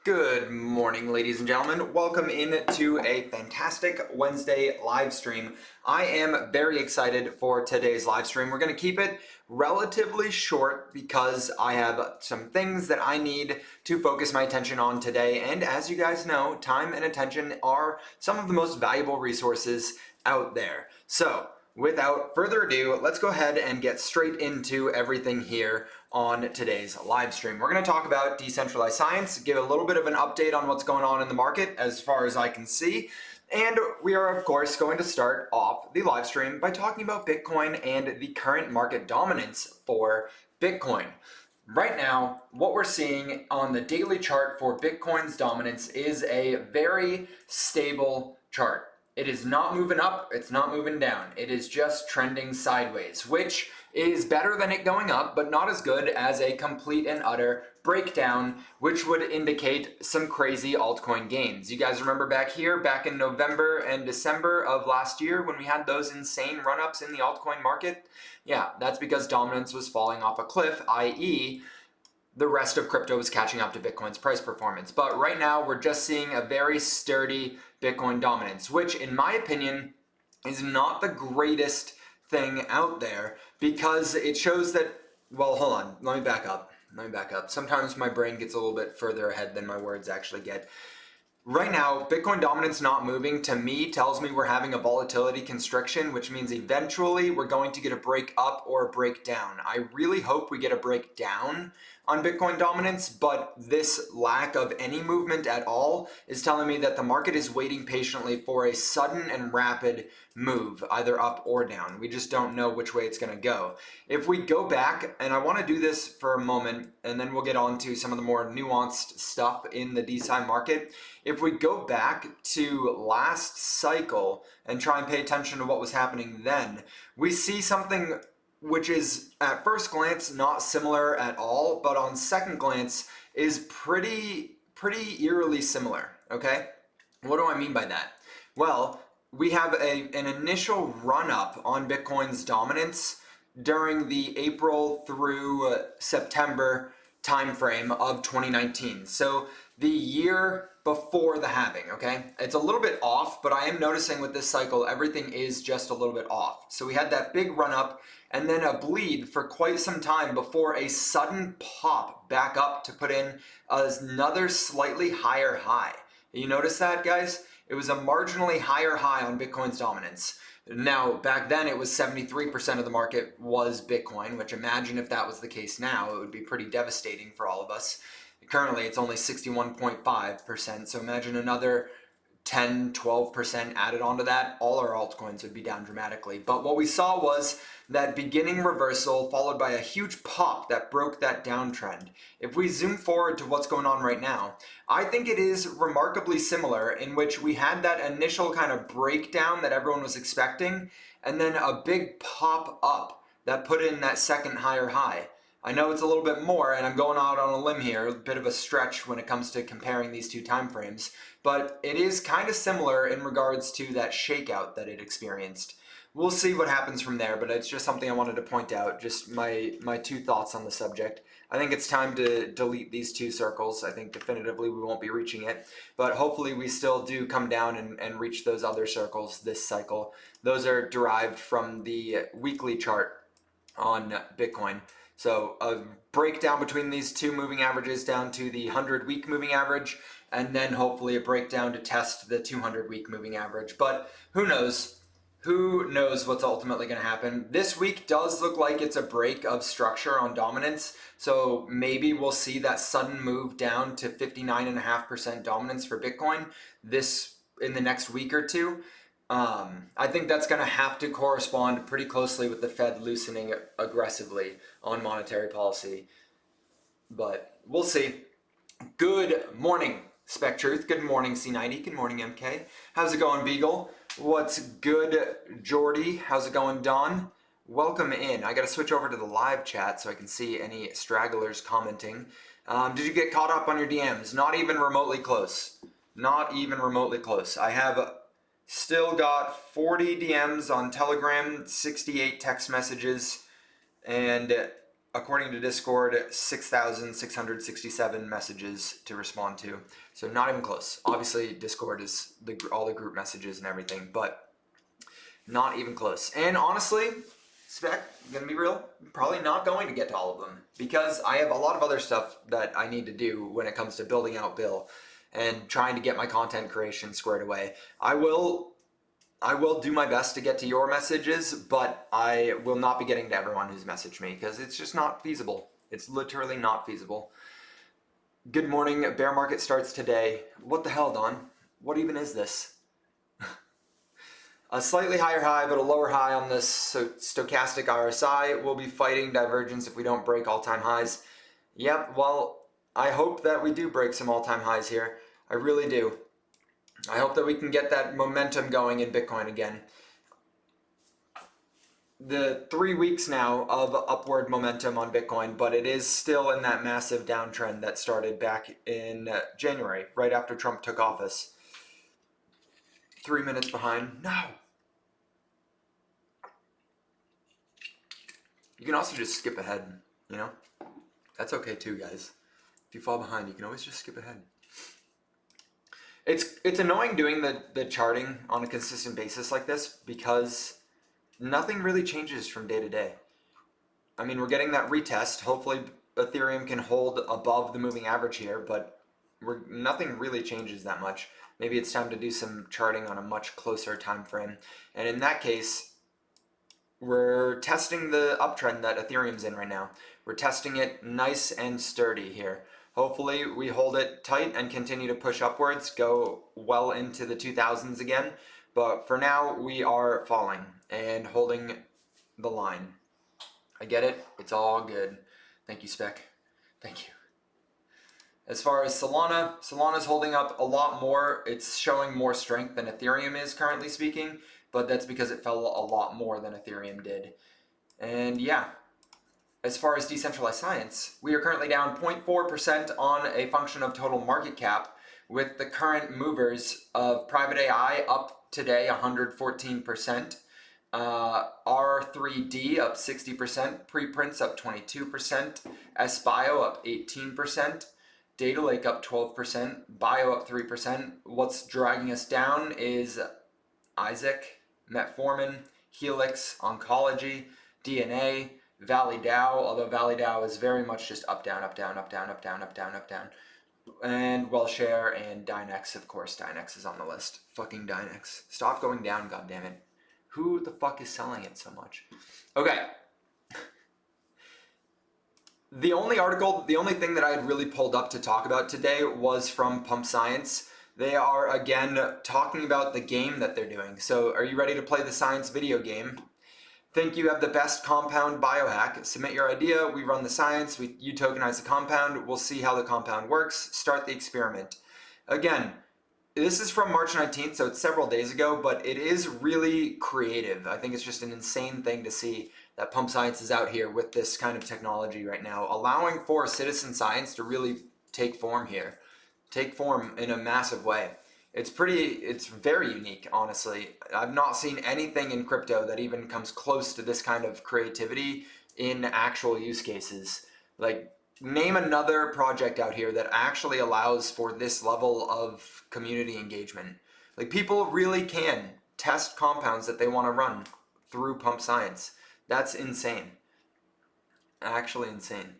Good morning, ladies and gentlemen. Welcome into a fantastic Wednesday live stream. I am very excited for today's live stream. We're going to keep it relatively short because I have some things that I need to focus my attention on today. And as you guys know, time and attention are some of the most valuable resources out there. So without further ado, let's go ahead and get straight into everything here on today's live stream. We're going to talk about decentralized science, give a little bit of an update on what's going on in the market as far as I can see. And we are, of course, going to start off the live stream by talking about Bitcoin and the current market dominance for Bitcoin. Right now, what we're seeing on the daily chart for Bitcoin's dominance is a very stable chart. It is not moving up, it's not moving down. It is just trending sideways, which is better than it going up, but not as good as a complete and utter breakdown, which would indicate some crazy altcoin gains. You guys remember back in November and December of last year when we had those insane run-ups in the altcoin market? Yeah, that's because dominance was falling off a cliff, i.e., the rest of crypto was catching up to Bitcoin's price performance. But right now, we're just seeing a very sturdy Bitcoin dominance, which in my opinion is not the greatest thing out there because it shows that, well, hold on, let me back up. Sometimes my brain gets a little bit further ahead than my words actually get. Right now, Bitcoin dominance not moving to me tells me we're having a volatility constriction, which means eventually we're going to get a break up or a break down. I really hope we get a break down on Bitcoin dominance, but this lack of any movement at all is telling me that the market is waiting patiently for a sudden and rapid move, either up or down. We just don't know which way it's going to go. If we go back, and I want to do this for a moment, and then we'll get on to some of the more nuanced stuff in the DeSci market. If we go back to last cycle and try and pay attention to what was happening then, we see something which is at first glance not similar at all, but on second glance is pretty eerily similar, okay? What do I mean by that? Well, we have an initial run-up on Bitcoin's dominance during the April through September timeframe of 2019. So the year before the halving, okay? It's a little bit off, but I am noticing with this cycle, everything is just a little bit off. So we had that big run up and then a bleed for quite some time before a sudden pop back up to put in another slightly higher high. You notice that, guys? It was a marginally higher high on Bitcoin's dominance. Now, back then it was 73% of the market was Bitcoin, which imagine if that was the case now, it would be pretty devastating for all of us. Currently, it's only 61.5%, so imagine another 10, 12% added onto that, all our altcoins would be down dramatically. But what we saw was that beginning reversal followed by a huge pop that broke that downtrend. If we zoom forward to what's going on right now, I think it is remarkably similar in which we had that initial kind of breakdown that everyone was expecting, and then a big pop up that put in that second higher high. I know it's a little bit more, and I'm going out on a limb here, a bit of a stretch when it comes to comparing these two time frames, but it is kind of similar in regards to that shakeout that it experienced. We'll see what happens from there, but it's just something I wanted to point out, just my two thoughts on the subject. I think it's time to delete these two circles. I think definitively we won't be reaching it, but hopefully we still do come down and reach those other circles this cycle. Those are derived from the weekly chart on Bitcoin. So a breakdown between these two moving averages down to the 100-week moving average, and then hopefully a breakdown to test the 200-week moving average. But who knows? Who knows what's ultimately going to happen? This week does look like it's a break of structure on dominance. So maybe we'll see that sudden move down to 59.5% dominance for Bitcoin in the next week or two. I think that's going to have to correspond pretty closely with the Fed loosening aggressively on monetary policy. But we'll see. Good morning, Spec Truth. Good morning, C90. Good morning, MK. How's it going, Beagle? What's good, Jordy? How's it going, Don? Welcome in. I got to switch over to the live chat so I can see any stragglers commenting. Did you get caught up on your DMs? Not even remotely close. Not even remotely close. I have still got 40 DMs on Telegram, 68 text messages, and according to Discord, 6,667 messages to respond to. So not even close. Obviously, Discord is all the group messages and everything, but not even close. And honestly, Spec, gonna be real, probably not going to get to all of them because I have a lot of other stuff that I need to do when it comes to building out Bill and trying to get my content creation squared away. I will do my best to get to your messages, but I will not be getting to everyone who's messaged me because it's just not feasible. It's literally not feasible. Good morning. Bear market starts today. What the hell, Don? What even is this? A slightly higher high, but a lower high on this stochastic RSI. We'll be fighting divergence if we don't break all-time highs. Yep, well, I hope that we do break some all-time highs here. I really do. I hope that we can get that momentum going in Bitcoin again. The 3 weeks now of upward momentum on Bitcoin, but it is still in that massive downtrend that started back in January, right after Trump took office. 3 minutes behind. No! You can also just skip ahead, you know? That's okay too, guys. If you fall behind, you can always just skip ahead. It's annoying doing the charting on a consistent basis like this because nothing really changes from day to day. I mean, we're getting that retest. Hopefully Ethereum can hold above the moving average here, but nothing really changes that much. Maybe it's time to do some charting on a much closer time frame. And in that case, we're testing the uptrend that Ethereum's in right now. We're testing it nice and sturdy here. Hopefully we hold it tight and continue to push upwards, go well into the 2000s again. But for now, we are falling and holding the line. I get it. It's all good. Thank you, Spec. Thank you. As far as Solana's holding up a lot more. It's showing more strength than Ethereum is currently speaking, but that's because it fell a lot more than Ethereum did. And yeah. As far as decentralized science, we are currently down 0.4% on a function of total market cap, with the current movers of private AI up today 114%, R3D up 60%, preprints up 22%, SBio up 18%, Data Lake up 12%, Bio up 3%. What's dragging us down is Isaac, Metformin, Helix, Oncology, DNA, Valley Dow, although Valley Dow is very much just up, down, up, down, up, down, up, down, up, down, up, down. And Wellshare and Dynex, of course. Dynex is on the list. Fucking Dynex. Stop going down, goddammit. Who the fuck is selling it so much? Okay. The only thing that I had really pulled up to talk about today was from Pump Science. They are, again, talking about the game that they're doing. So, are you ready to play the science video game? Think you have the best compound biohack. Submit your idea, we run the science, you tokenize the compound, we'll see how the compound works, start the experiment. Again, this is from March 19th, so it's several days ago, but it is really creative. I think it's just an insane thing to see that Pump Science is out here with this kind of technology right now, allowing for citizen science to really take form here. Take form in a massive way. It's very unique, honestly. I've not seen anything in crypto that even comes close to this kind of creativity in actual use cases. Like, name another project out here that actually allows for this level of community engagement. Like, people really can test compounds that they want to run through Pump Science. That's insane. Actually insane.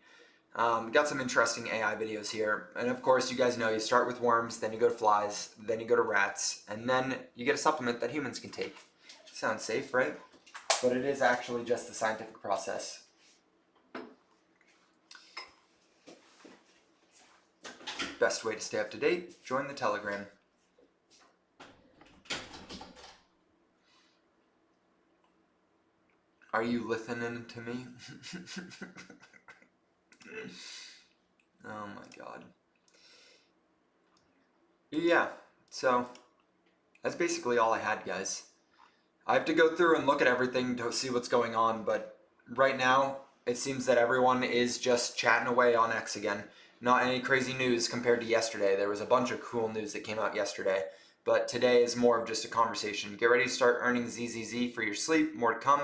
Got some interesting AI videos here. And of course, you guys know you start with worms, then you go to flies, then you go to rats, and then you get a supplement that humans can take. Sounds safe, right? But it is actually just the scientific process. Best way to stay up to date, join the Telegram. Are you listening to me? Oh my god. Yeah, so that's basically all I had, guys. I have to go through and look at everything to see what's going on, but right now it seems that everyone is just chatting away on X again. Not any crazy news compared to yesterday. There was a bunch of cool news that came out yesterday, but today is more of just a conversation. Get ready to start earning ZZZ for your sleep. More to come.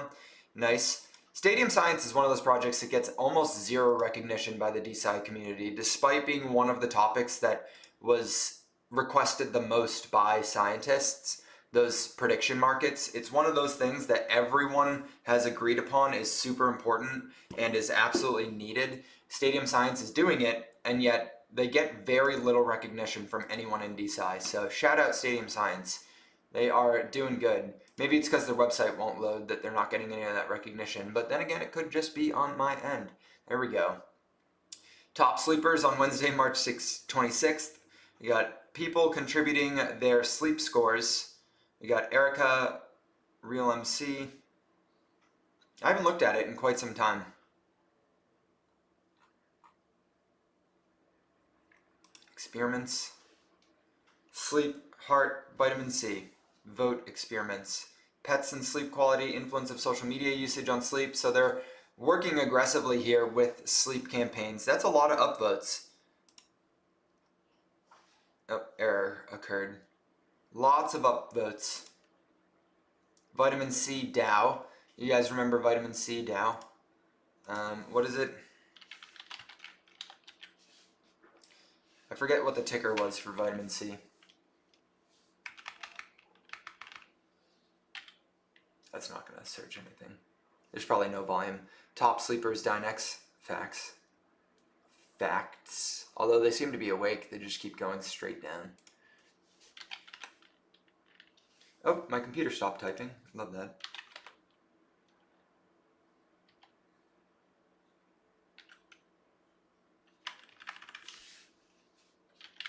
Nice. Stadium Science is one of those projects that gets almost zero recognition by the DeSci community, despite being one of the topics that was requested the most by scientists, those prediction markets. It's one of those things that everyone has agreed upon is super important and is absolutely needed. Stadium Science is doing it, and yet they get very little recognition from anyone in DeSci. So shout out Stadium Science. They are doing good. Maybe it's because their website won't load that they're not getting any of that recognition. But then again, it could just be on my end. There we go. Top sleepers on Wednesday, March 26th. We got people contributing their sleep scores. We got Erica, Real MC. I haven't looked at it in quite some time. Experiments. Sleep, heart, vitamin C. Vote experiments. Pets and sleep quality, influence of social media usage on sleep. So they're working aggressively here with sleep campaigns. That's a lot of upvotes. Oh, error occurred. Lots of upvotes. Vitamin C Dow. You guys remember vitamin C Dow? What is it? I forget what the ticker was for vitamin C. That's not going to search anything. There's probably no volume. Top sleepers, Dynex, facts. Facts. Although they seem to be awake, they just keep going straight down. Oh, my computer stopped typing. Love that.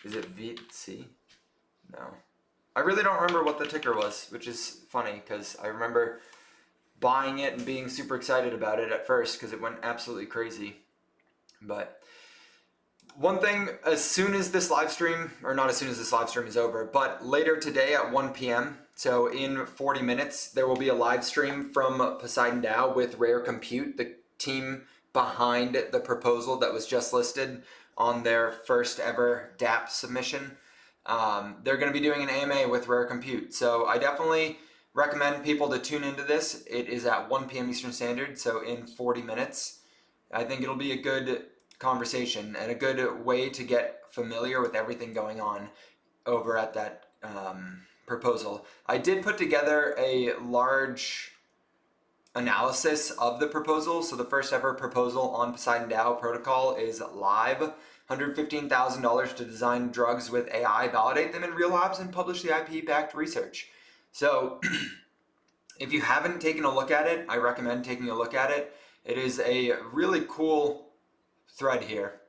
Is it VC? No. I really don't remember what the ticker was, which is funny because I remember buying it and being super excited about it at first because it went absolutely crazy. But one thing, as soon as this live stream, or not as soon as this live stream is over, but later today at 1 p.m., so in 40 minutes, there will be a live stream from Poseidon DAO with Rare Compute, the team behind the proposal that was just listed on their first ever DApp submission. They're going to be doing an AMA with Rare Compute. So I definitely recommend people to tune into this. It is at 1 p.m. Eastern Standard, so in 40 minutes. I think it'll be a good conversation and a good way to get familiar with everything going on over at that proposal. I did put together a large analysis of the proposal. So the first ever proposal on Poseidon DAO protocol is live. $115,000 to design drugs with AI, validate them in real labs, and publish the IP-backed research. So if you haven't taken a look at it, I recommend taking a look at it. It is a really cool thread here,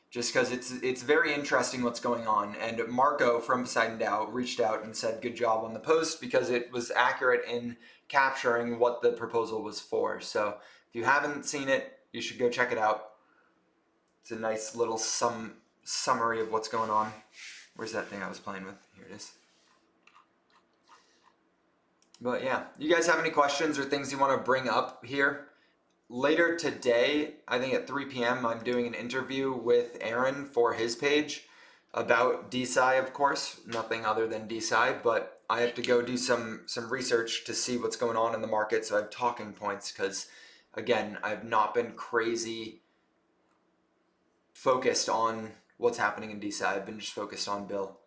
just because it's very interesting what's going on. And Marco from Poseidon DAO reached out and said good job on the post because it was accurate in capturing what the proposal was for. So if you haven't seen it, you should go check it out. It's a nice little summary of what's going on. Where's that thing I was playing with? Here it is. But yeah, you guys have any questions or things you want to bring up here? Later today, I think at 3 p.m., I'm doing an interview with Aaron for his page about DeSci, of course, nothing other than DeSci, but I have to go do some research to see what's going on in the market, so I have talking points because, again, I've not been crazy focused on what's happening in DeSci. I've been just focused on Bill.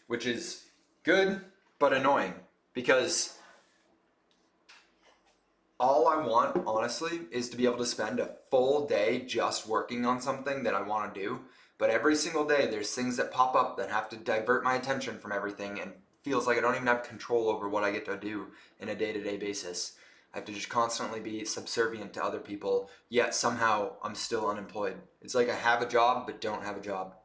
Which is good, but annoying, because all I want, honestly, is to be able to spend a full day just working on something that I want to do. But every single day, there's things that pop up that have to divert my attention from everything, and feels like I don't even have control over what I get to do in a day-to-day basis. I have to just constantly be subservient to other people, yet somehow I'm still unemployed. It's like I have a job, but don't have a job.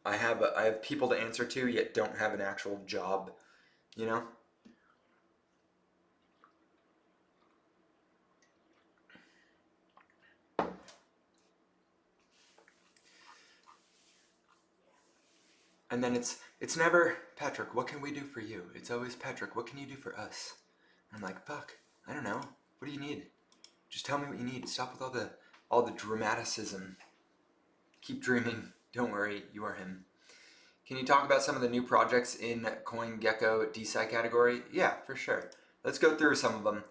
I have people to answer to, yet don't have an actual job, you know? And then it's never, Patrick, what can we do for you? It's always, Patrick, what can you do for us? And I'm like, fuck, I don't know. What do you need? Just tell me what you need. Stop with all the dramaticism. Keep dreaming. Don't worry, you are him. Can you talk about some of the new projects in CoinGecko DeSci category? Yeah, for sure. Let's go through some of them.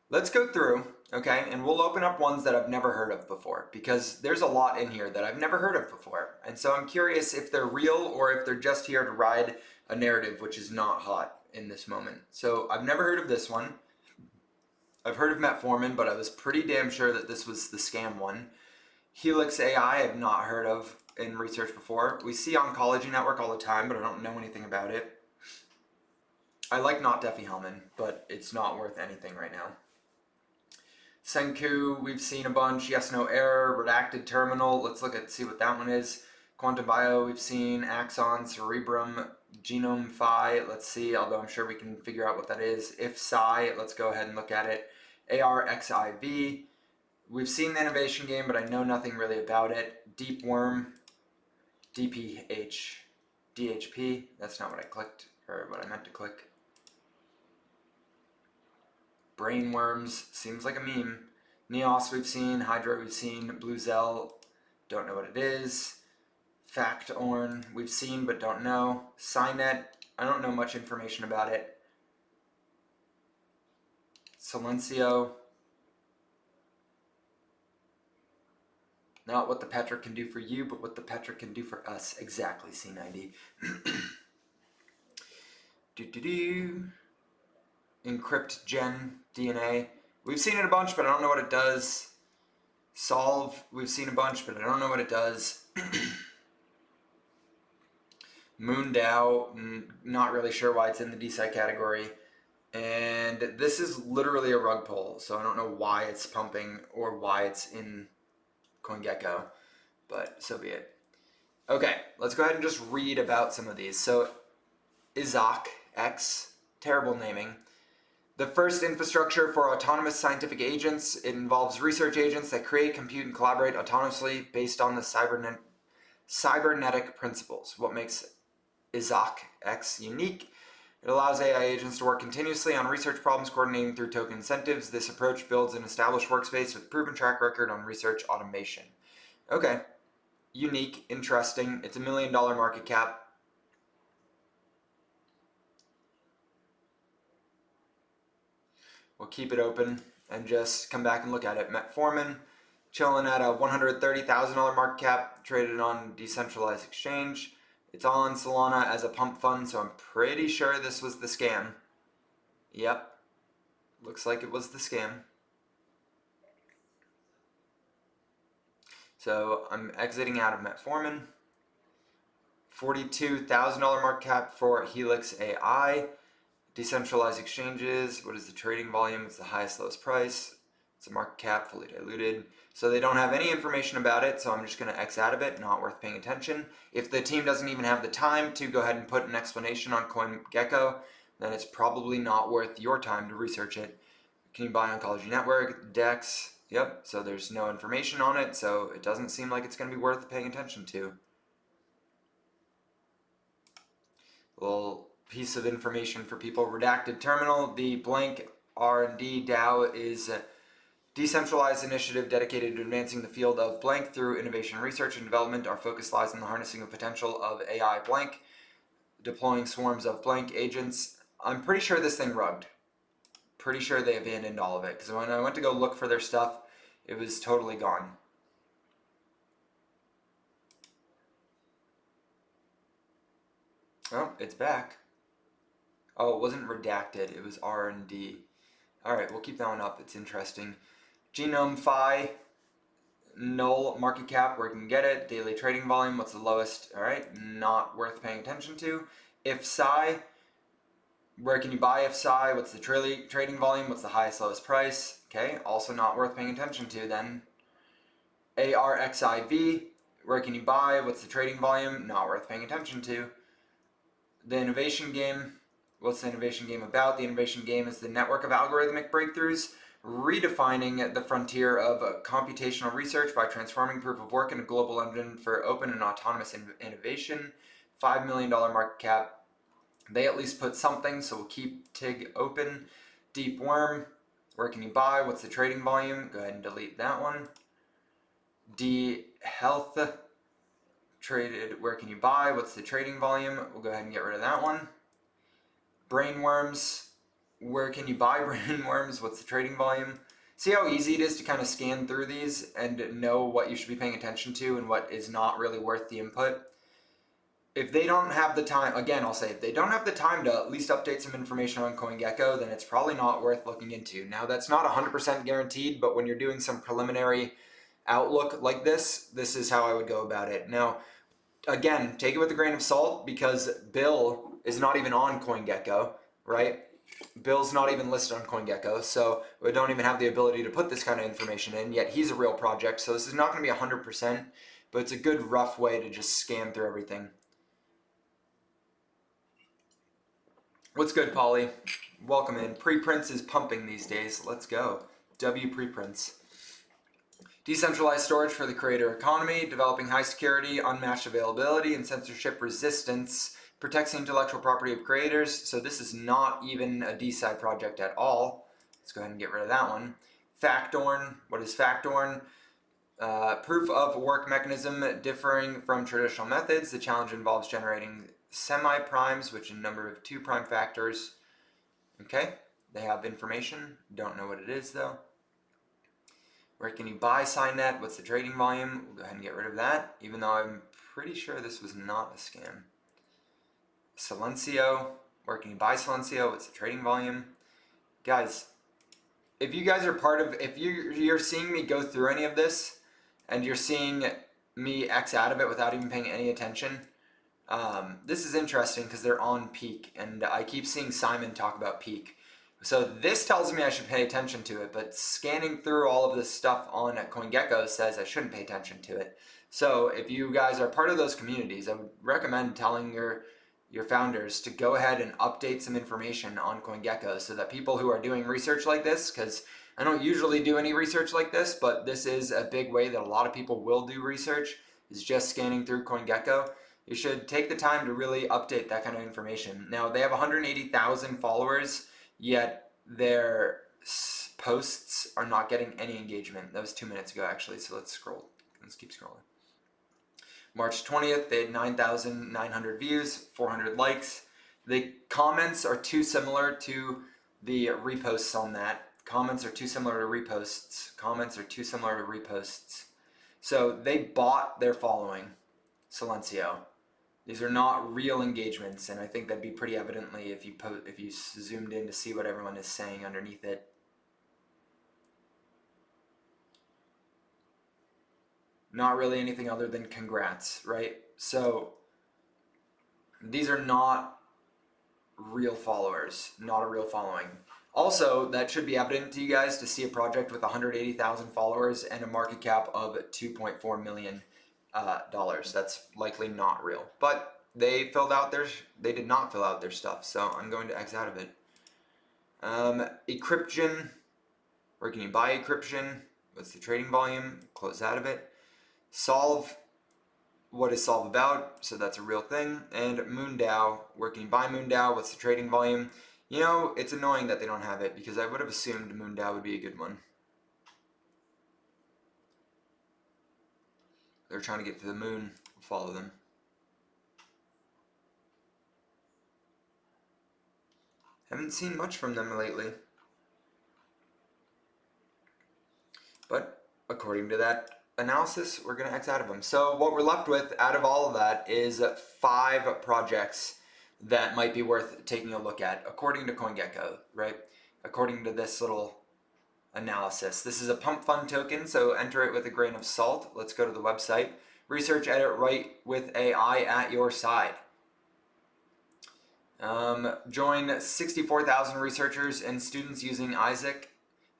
Let's go through, okay, and we'll open up ones that I've never heard of before, because there's a lot in here that I've never heard of before. And so I'm curious if they're real or if they're just here to ride a narrative which is not hot in this moment. So I've never heard of this one. I've heard of Metformin, but I was pretty damn sure that this was the scam one. Helix AI I've not heard of in research before. We see Oncology Network all the time, but I don't know anything about it. I like Not Defi Hellman, but it's not worth anything right now. Senku, we've seen a bunch. Yes, no error. Redacted terminal. Let's see what that one is. Quantum Bio, we've seen. Axon, Cerebrum, Genome Phi. Let's see, although I'm sure we can figure out what that is. If Psi, let's go ahead and look at it. ARXIV. We've seen the innovation game, but I know nothing really about it. Deep Worm, DPH, DHP. That's not what I clicked, or what I meant to click. Brainworms, seems like a meme. Neos we've seen, Hydra we've seen, Bluezell, don't know what it is. Factorn we've seen but don't know. Cynet, I don't know much information about it. Silencio, not what the Petra can do for you, but what the Petra can do for us. Exactly, C90. Encrypt Gen DNA. We've seen it a bunch, but I don't know what it does. Solve, we've seen a bunch, but I don't know what it does. Moondao, not really sure why it's in the DeSci category. And this is literally a rug pull, so I don't know why it's pumping or why it's in CoinGecko, but so be it. Okay, let's go ahead and just read about some of these. So, Izak X, terrible naming. The first infrastructure for autonomous scientific agents. It involves research agents that create, compute, and collaborate autonomously based on the cybernetic principles. What makes Izak X unique? It allows AI agents to work continuously on research problems, coordinating through token incentives. This approach builds an established workspace with proven track record on research automation. Okay, unique, interesting. It's $1 million market cap. We'll keep it open and just come back and look at it. Metformin, chilling at a $130,000 market cap, traded on Decentralized Exchange. It's all in Solana as a pump fund, so I'm pretty sure this was the scam. Yep, looks like it was the scam. So I'm exiting out of Metformin. $42,000 market cap for Helix AI. Decentralized exchanges, what is the trading volume? It's the highest, lowest price. It's a market cap, fully diluted. So they don't have any information about it, so I'm just going to X out of it, not worth paying attention. If the team doesn't even have the time to go ahead and put an explanation on CoinGecko, then it's probably not worth your time to research it. Can you buy Oncology Network, DEX? Yep, so there's no information on it, so it doesn't seem like it's going to be worth paying attention to. Little piece of information for people. Redacted terminal. The blank R&D DAO is a decentralized initiative dedicated to advancing the field of blank through innovation, research, and development. Our focus lies in the harnessing of potential of AI blank, deploying swarms of blank agents. I'm pretty sure this thing rugged. Pretty sure they abandoned all of it, because when I went to go look for their stuff, it was totally gone. Oh, it's back. Oh, it wasn't redacted, it was R&D. Alright, we'll keep that one up, it's interesting. Genome Phi, null market cap, where you can get it. Daily trading volume, what's the lowest? Alright, not worth paying attention to. If Psi, where can you buy If Psi? What's the trading volume? What's the highest, lowest price? Okay, also not worth paying attention to then. ARXIV, where can you buy? What's the trading volume? Not worth paying attention to. The innovation game. What's the innovation game about? The innovation game is the network of algorithmic breakthroughs, redefining the frontier of computational research by transforming proof of work into a global engine for open and autonomous innovation. $5 million market cap. They at least put something, so we'll keep TIG open. Deep Worm, where can you buy? What's the trading volume? Go ahead and delete that one. D Health, traded, where can you buy? What's the trading volume? We'll go ahead and get rid of that one. Brainworms, where can you buy brainworms? What's the trading volume? See how easy it is to kind of scan through these and know what you should be paying attention to and what is not really worth the input. If they don't have the time, again, I'll say, if they don't have the time to at least update some information on CoinGecko, then it's probably not worth looking into. Now, that's not 100% guaranteed, but when you're doing some preliminary outlook like this is how I would go about it. Now, again, take it with a grain of salt because Bill is not even on CoinGecko, right? Bill's not even listed on CoinGecko, so we don't even have the ability to put this kind of information in, yet he's a real project, so this is not going to be 100%, but it's a good rough way to just scan through everything. What's good, Polly? Welcome in. Preprints is pumping these days. Let's go. W preprints. Decentralized storage for the creator economy, developing high security, unmatched availability, and censorship resistance, protects the intellectual property of creators. So this is not even a DeSci project at all. Let's go ahead and get rid of that one. Factorn. What is Factorn? Proof of work mechanism differing from traditional methods. The challenge involves generating semi-primes, which a number of 2' factors. Okay, they have information. Don't know what it is though. Where can you buy SciNet? What's the trading volume? We'll go ahead and get rid of that, even though I'm pretty sure this was not a scam. Silencio. Where can you buy Silencio? What's the trading volume? Guys, if you guys are part of, if you're seeing me go through any of this, and you're seeing me X out of it without even paying any attention, this is interesting because they're on peak, and I keep seeing Simon talk about peak. So this tells me I should pay attention to it, but scanning through all of this stuff on CoinGecko says I shouldn't pay attention to it. So if you guys are part of those communities, I would recommend telling your founders to go ahead and update some information on CoinGecko so that people who are doing research like this, because I don't usually do any research like this, but this is a big way that a lot of people will do research, is just scanning through CoinGecko. You should take the time to really update that kind of information. Now, they have 180,000 followers, yet their posts are not getting any engagement. That was 2 minutes ago, actually, so let's scroll. Let's keep scrolling. March 20th, they had 9,900 views, 400 likes. The comments are too similar to the reposts on that. Comments are too similar to reposts. Comments are too similar to reposts. So they bought their following, Silencio. These are not real engagements, and I think that'd be pretty evidently if you zoomed in to see what everyone is saying underneath it. Not really anything other than congrats, right? So these are not real followers, not a real following. Also, that should be evident to you guys to see a project with 180,000 followers and a market cap of $2.4 million. That's likely not real, but they did not fill out their stuff, so I'm going to X out of it. Encryption, where can you buy encryption? What's the trading volume? Close out of it. Solve, what is Solve about? So that's a real thing. And Moondao, where can you buy Moondao? What's the trading volume? You know, it's annoying that they don't have it because I would have assumed Moondao would be a good one. They're trying to get to the moon. We'll follow them. Haven't seen much from them lately. But according to that analysis, we're going to X out of them. So what we're left with out of all of that is 5 projects that might be worth taking a look at, according to CoinGecko, right? According to this little analysis. This is a pump fund token, so enter it with a grain of salt. Let's go to the website. Research, edit, write with AI at your side. Join 64,000 researchers and students using Isaac.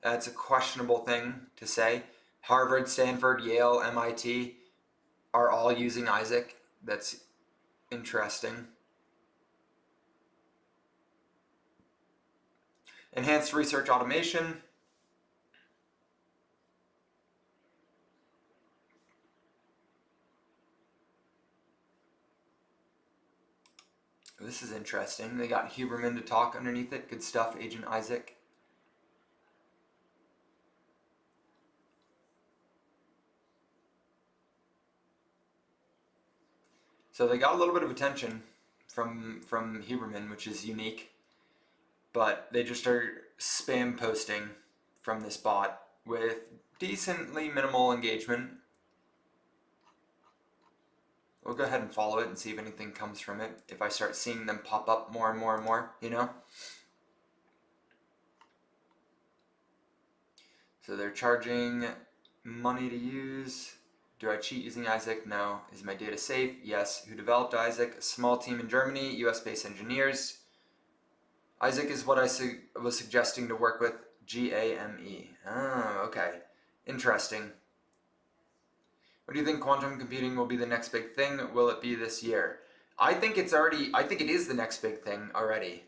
That's a questionable thing to say. Harvard, Stanford, Yale, MIT are all using Isaac. That's interesting. Enhanced research automation. This is interesting. They got Huberman to talk underneath it. Good stuff, Agent Isaac. So they got a little bit of attention from Huberman, which is unique, but they just are spam posting from this bot with decently minimal engagement. We'll go ahead and follow it and see if anything comes from it. If I start seeing them pop up more and more and more, you know? So they're charging money to use. Do I cheat using Isaac? No. Is my data safe? Yes. Who developed Isaac? A small team in Germany, US-based engineers. Isaac is what I was suggesting to work with. GAME. Oh, okay. Interesting. What do you think quantum computing will be the next big thing? Will it be this year? I think it is the next big thing already.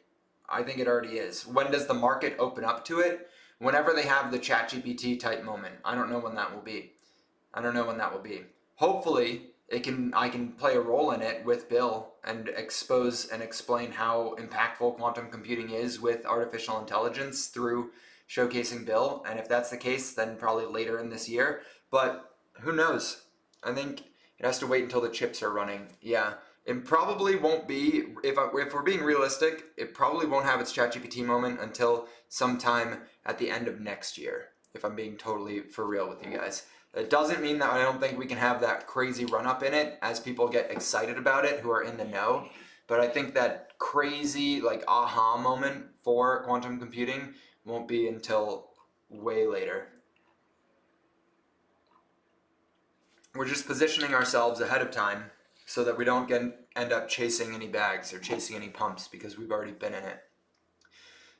I think it already is. When does the market open up to it? Whenever they have the ChatGPT type moment. I don't know when that will be. Hopefully, I can play a role in it with Bill and expose and explain how impactful quantum computing is with artificial intelligence through showcasing Bill. And if that's the case, then probably later in this year. But who knows? I think it has to wait until the chips are running. Yeah, it probably won't be, if we're being realistic, it probably won't have its ChatGPT moment until sometime at the end of next year, if I'm being totally for real with you guys. It doesn't mean that I don't think we can have that crazy run up in it as people get excited about it who are in the know. But I think that crazy like aha moment for quantum computing won't be until way later. We're just positioning ourselves ahead of time so that we don't end up chasing any bags or chasing any pumps because we've already been in it.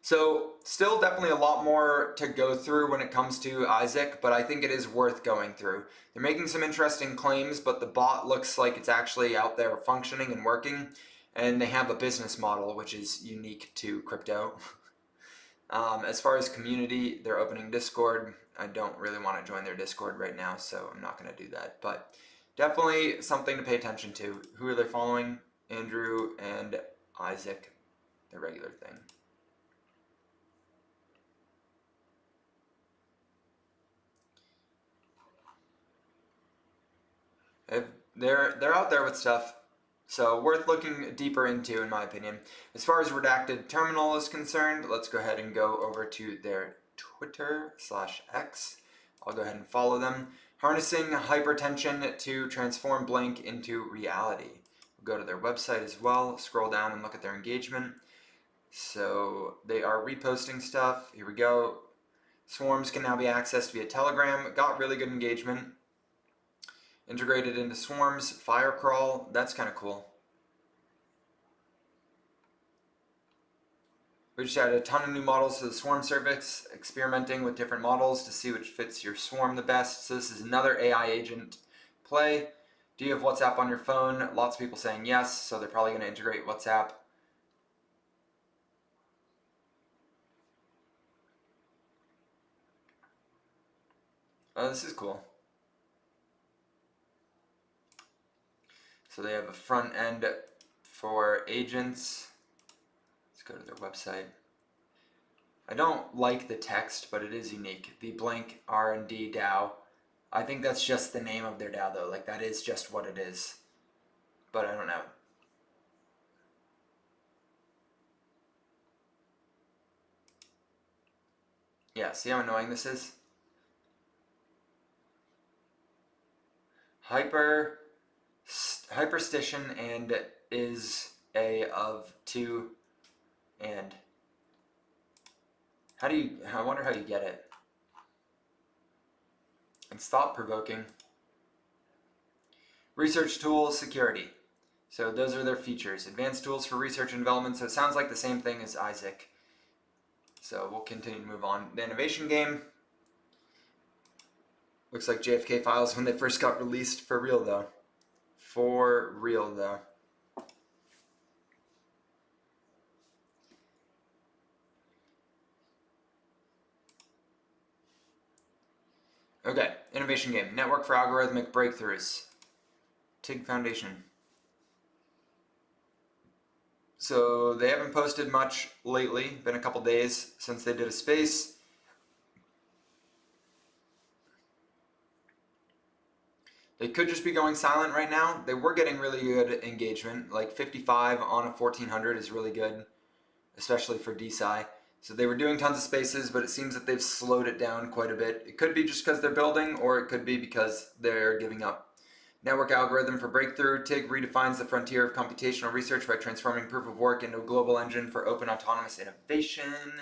So still definitely a lot more to go through when it comes to Isaac, but I think it is worth going through. They're making some interesting claims, but the bot looks like it's actually out there functioning and working, and they have a business model which is unique to crypto. As far as community, they're opening Discord. I don't really want to join their Discord right now, so I'm not going to do that. But definitely something to pay attention to. Who are they following? Andrew and Isaac, the regular thing. They're out there with stuff, so worth looking deeper into, in my opinion. As far as Redacted Terminal is concerned, let's go ahead and go over to their Twitter/X. I'll go ahead and follow them. Harnessing hypertension to transform blank into reality. We'll go to their website as well, scroll down and look at their engagement. So they are reposting stuff. Here we go. Swarms can now be accessed via Telegram. Got really good engagement. Integrated into Swarms, Firecrawl, that's kind of cool. We just added a ton of new models to the Swarm service, experimenting with different models to see which fits your Swarm the best. So this is another AI agent play. Do you have WhatsApp on your phone? Lots of people saying yes, so they're probably going to integrate WhatsApp. Oh, this is cool. So they have a front end for agents. Let's go to their website. I don't like the text, but it is unique. The blank R&D DAO. I think that's just the name of their DAO though. Like that is just what it is. But I don't know. Yeah, see how annoying this is? Hyperstition and is a of two and I wonder how you get it. It's thought provoking. Research tools, security. So those are their features. Advanced tools for research and development. So it sounds like the same thing as Isaac. So we'll continue to move on. The innovation game. Looks like JFK files when they first got released. For real though. For real though. Okay, innovation game. Network for algorithmic breakthroughs. TIG Foundation. So they haven't posted much lately. Been a couple days since they did a space. They could just be going silent right now. They were getting really good engagement, like 55 on a 1400 is really good, especially for DeSci. So they were doing tons of spaces, but it seems that they've slowed it down quite a bit. It could be just because they're building, or it could be because they're giving up. Network algorithm for breakthrough. TIG redefines the frontier of computational research by transforming proof of work into a global engine for open autonomous innovation.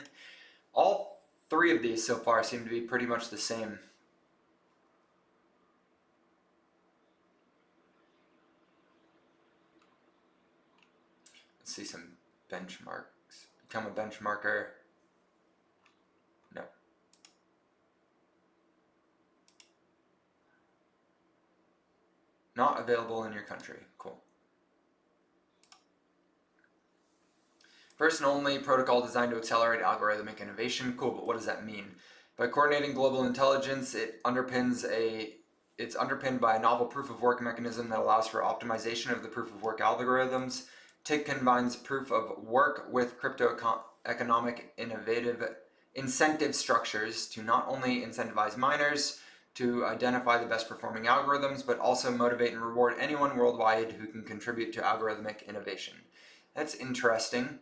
All three of these so far seem to be pretty much the same. Let's see some benchmarks. Become a benchmarker. No. Not available in your country. Cool. First and only protocol designed to accelerate algorithmic innovation. Cool, but what does that mean? By coordinating global intelligence, it's underpinned by a novel proof of work mechanism that allows for optimization of the proof of work algorithms. TIG combines proof of work with crypto-economic innovative incentive structures to not only incentivize miners to identify the best performing algorithms, but also motivate and reward anyone worldwide who can contribute to algorithmic innovation. That's interesting.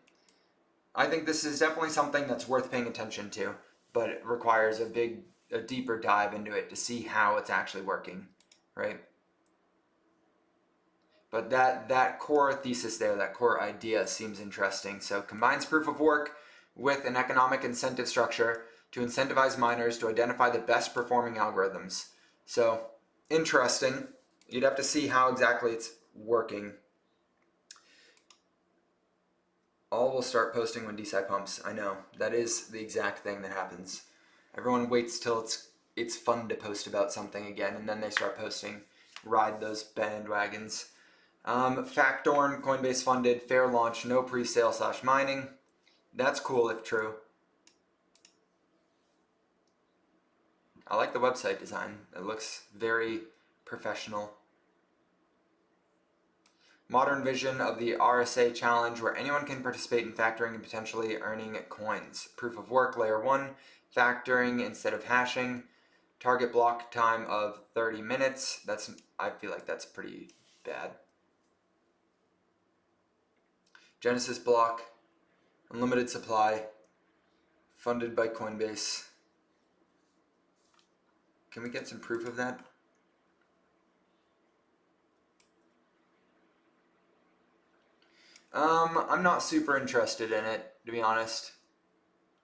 I think this is definitely something that's worth paying attention to, but it requires a deeper dive into it to see how it's actually working, right? But that core thesis there, that core idea seems interesting. So combines proof of work with an economic incentive structure to incentivize miners to identify the best performing algorithms. So interesting. You'd have to see how exactly it's working. All will start posting when DeSci pumps. I know, that is the exact thing that happens. Everyone waits till it's fun to post about something again, and then they start posting. Ride those bandwagons. Factorn, Coinbase funded, fair launch, no pre-sale / mining. That's cool if true. I like the website design. It looks very professional. Modern vision of the RSA challenge where anyone can participate in factoring and potentially earning coins. Proof of work, layer 1, factoring instead of hashing. Target block time of 30 minutes. I feel like that's pretty bad. Genesis block, unlimited supply, funded by Coinbase. Can we get some proof of that? I'm not super interested in it, to be honest.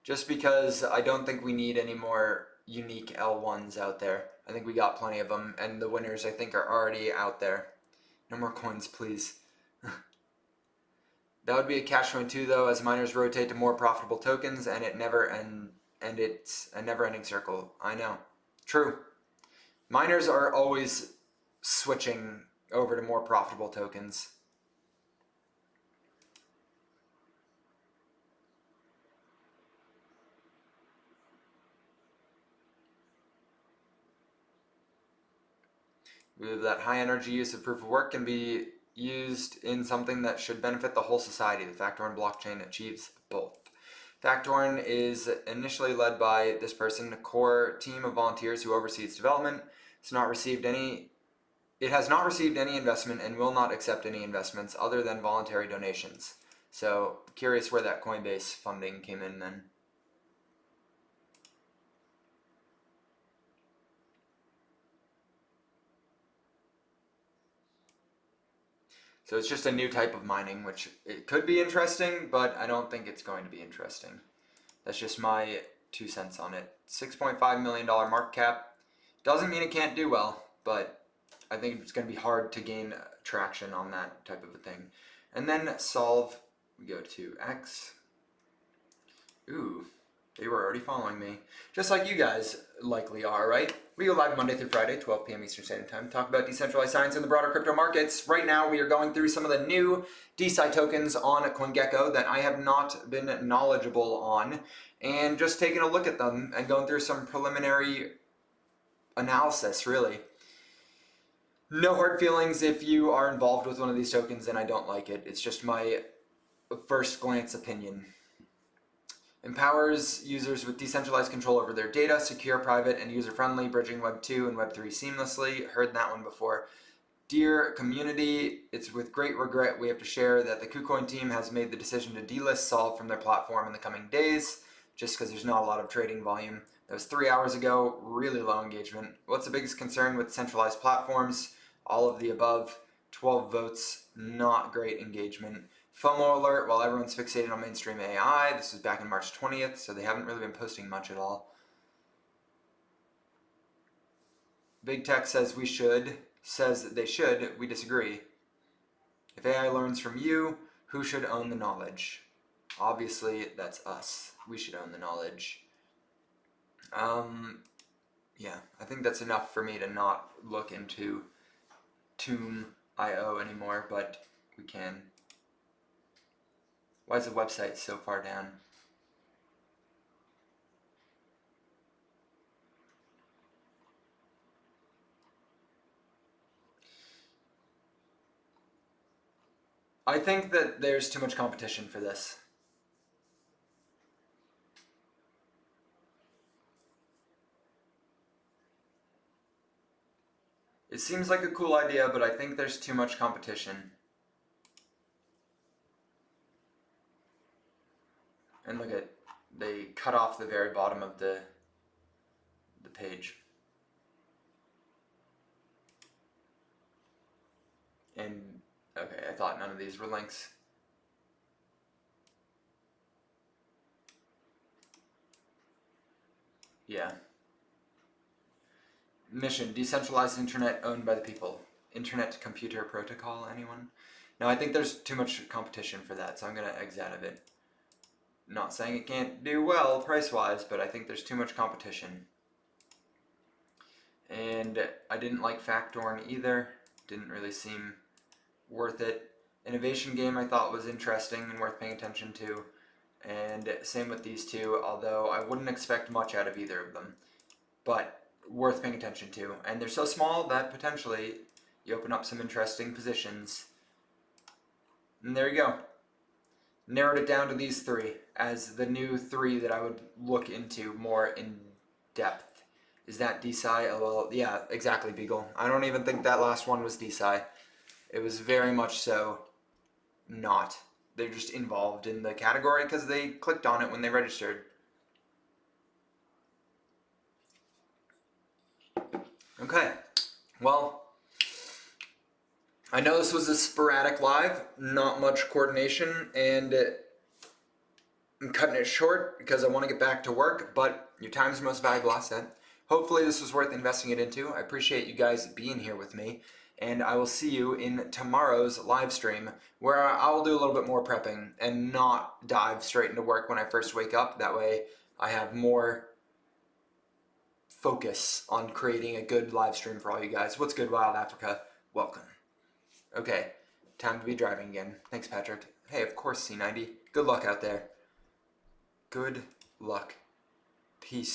Just because I don't think we need any more unique L1s out there. I think we got plenty of them, and the winners I think are already out there. No more coins, please. That would be a catch-22 though, as miners rotate to more profitable tokens, and it's a never-ending circle. I know. True. Miners are always switching over to more profitable tokens. We believe that high energy use of proof of work can be used in something that should benefit the whole society. The Factorn blockchain achieves both. Factorn is initially led by this person, a core team of volunteers who oversee its development. It has not received any investment and will not accept any investments other than voluntary donations. So curious where that Coinbase funding came in then. So it's just a new type of mining, which it could be interesting, but I don't think it's going to be interesting. That's just my 2 cents on it. $6.5 million market cap. Doesn't mean it can't do well, but I think it's going to be hard to gain traction on that type of a thing. And then solve, we go to X. Ooh, they were already following me. Just like you guys likely are, right? We go live Monday through Friday, 12 p.m. Eastern Standard Time, talk about decentralized science and the broader crypto markets. Right now, we are going through some of the new DeSci tokens on CoinGecko that I have not been knowledgeable on, and just taking a look at them and going through some preliminary analysis, really. No hard feelings if you are involved with one of these tokens and I don't like it. It's just my first glance opinion. Empowers users with decentralized control over their data, secure, private, and user-friendly, bridging Web 2 and Web 3 seamlessly. Heard that one before. Dear community, it's with great regret we have to share that the KuCoin team has made the decision to delist Solve from their platform in the coming days, just because there's not a lot of trading volume. That was 3 hours ago, really low engagement. What's the biggest concern with centralized platforms? All of the above. 12 votes, not great engagement. FOMO alert while everyone's fixated on mainstream AI. This was back in March 20th, so they haven't really been posting much at all. Big Tech says they should, we disagree. If AI learns from you, who should own the knowledge? Obviously, that's us. We should own the knowledge. Yeah, I think that's enough for me to not look into Toon.io anymore, but we can. Why is the website so far down? I think that there's too much competition for this. It seems like a cool idea, but I think there's too much competition. And look at, they cut off the very bottom of the page. And, okay, I thought none of these were links. Yeah. Mission, decentralized internet owned by the people. Internet computer protocol, anyone? No, I think there's too much competition for that, so I'm going to exit out of it. Not saying it can't do well price-wise, but I think there's too much competition. And I didn't like Factorn either. Didn't really seem worth it. Innovation Game I thought was interesting and worth paying attention to. And same with these two, although I wouldn't expect much out of either of them. But worth paying attention to. And they're so small that potentially you open up some interesting positions. And there you go. Narrowed it down to these three as the new three that I would look into more in depth. Is that DeSci? Well, yeah, exactly, Beagle. I don't even think that last one was DeSci. It was very much so not. They're just involved in the category because they clicked on it when they registered. Okay, well, I know this was a sporadic live, not much coordination, and I'm cutting it short because I want to get back to work, but your time is your most valuable asset. Hopefully this was worth investing it into. I appreciate you guys being here with me, and I will see you in tomorrow's live stream where I will do a little bit more prepping and not dive straight into work when I first wake up. That way I have more focus on creating a good live stream for all you guys. What's good, Wild Africa? Welcome. Okay, time to be driving again. Thanks, Patrick. Hey, of course, C90. Good luck out there. Good luck. Peace.